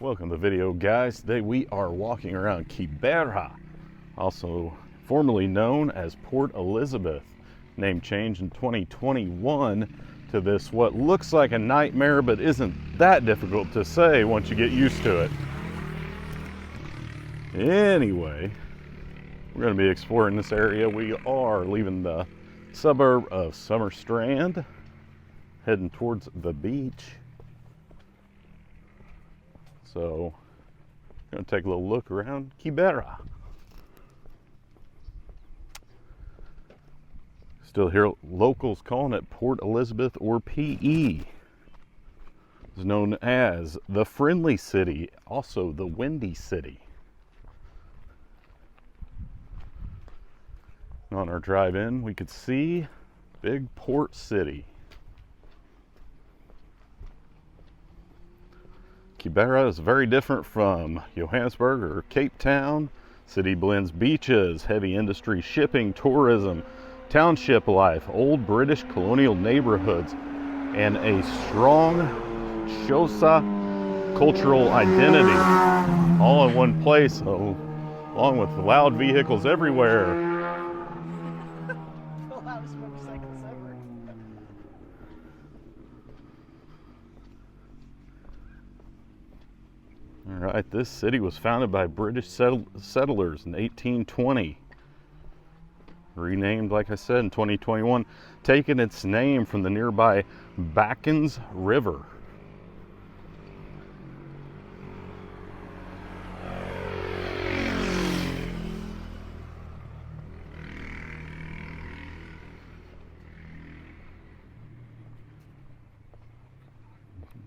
Welcome to the video, guys. Today we are walking around Gqeberha, also formerly known as Port Elizabeth. Name change in 2021 to this what looks like a nightmare but isn't that difficult to say once you get used to it. Anyway, we're going to be exploring this area. We are leaving the suburb of Summer Strand, heading towards the beach. So, going to take a little look around Gqeberha. Still hear locals calling it Port Elizabeth or PE. It's known as the Friendly City, also the Windy City. On our drive in, we could see big port city. Gqeberha is very different from Johannesburg or Cape Town. City blends beaches, heavy industry, shipping, tourism, township life, old British colonial neighborhoods, and a strong Xhosa cultural identity, all in one place, along with loud vehicles everywhere. The loudest motorcycles ever. All right, this city was founded by British settlers in 1820. Renamed, like I said, in 2021, taking its name from the nearby Backens River.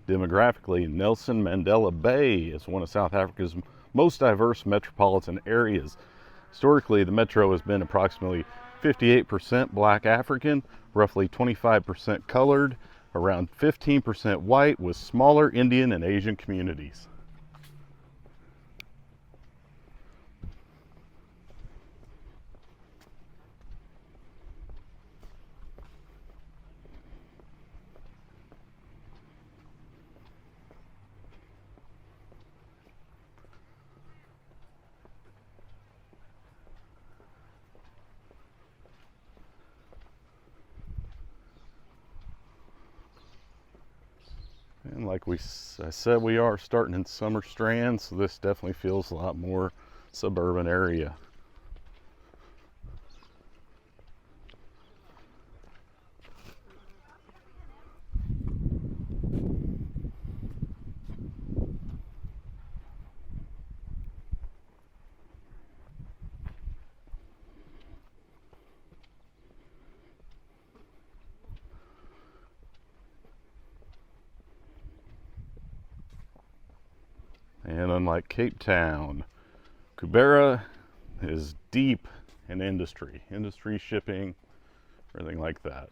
Demographically, Nelson Mandela Bay is one of South Africa's most diverse metropolitan areas. Historically, the metro has been approximately 58% Black African, roughly 25% colored, around 15% white, with smaller Indian and Asian communities. And like I said, we are starting in Summer Strand, so this definitely feels a lot more suburban area. And unlike Cape Town, Gqeberha is deep in industry, shipping, everything like that.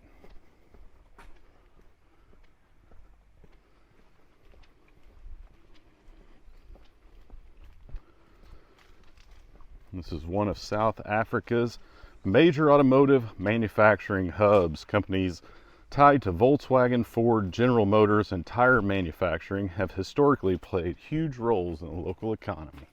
This is one of South Africa's major automotive manufacturing hubs. Companies tied to Volkswagen, Ford, General Motors, and tire manufacturing have historically played huge roles in the local economy.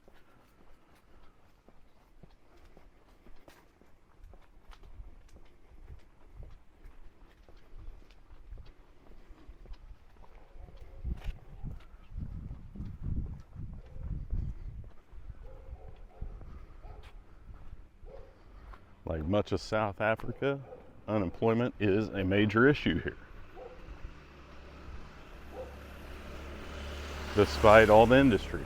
Like much of South Africa, unemployment is a major issue here. Despite all the industry.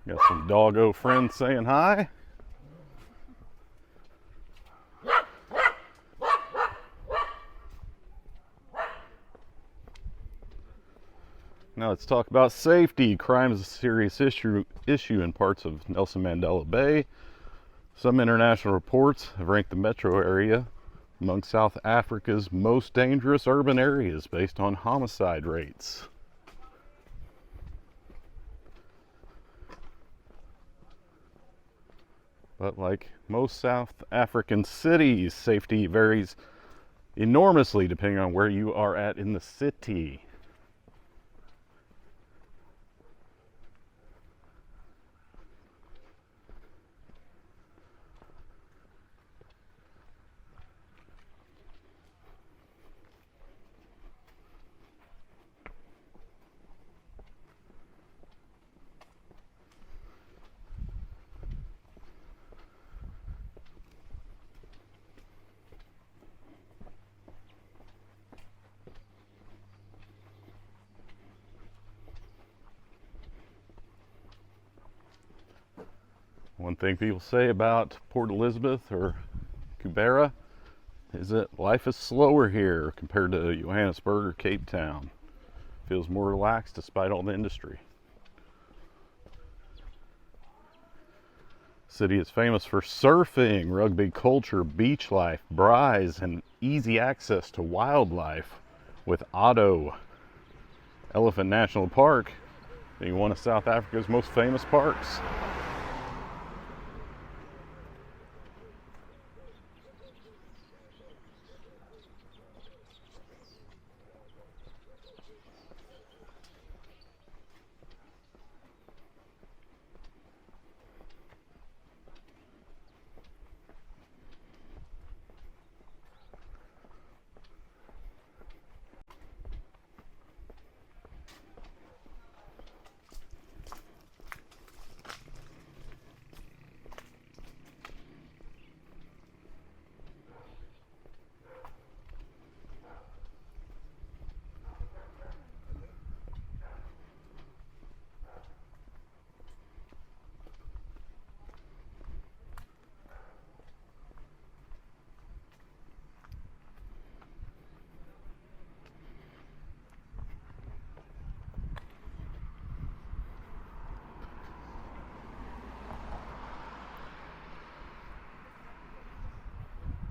Got some doggo friends saying hi. Now let's talk about safety. Crime is a serious issue in parts of Nelson Mandela Bay. Some international reports have ranked the metro area among South Africa's most dangerous urban areas based on homicide rates. But like most South African cities, safety varies enormously depending on where you are at in the city. One thing people say about Port Elizabeth or Gqeberha is that life is slower here compared to Johannesburg or Cape Town. Feels more relaxed despite all the industry. The city is famous for surfing, rugby culture, beach life, braais, and easy access to wildlife, with Otto Elephant National Park being one of South Africa's most famous parks.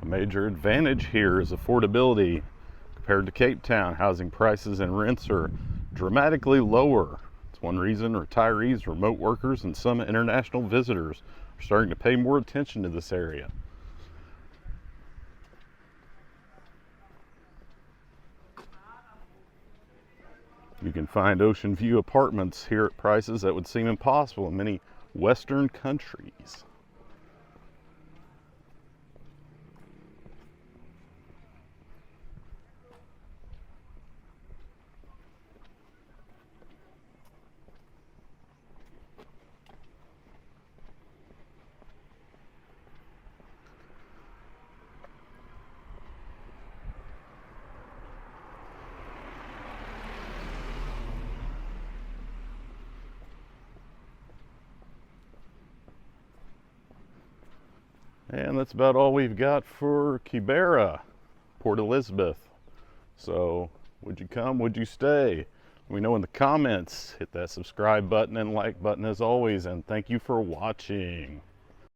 A major advantage here is affordability. Compared to Cape Town, housing prices and rents are dramatically lower. It's one reason retirees, remote workers, and some international visitors are starting to pay more attention to this area. You can find ocean view apartments here at prices that would seem impossible in many Western countries. And that's about all we've got for Gqeberha, Port Elizabeth. So, would you come? Would you stay? Let me know in the comments. Hit that subscribe button and like button as always. And thank you for watching.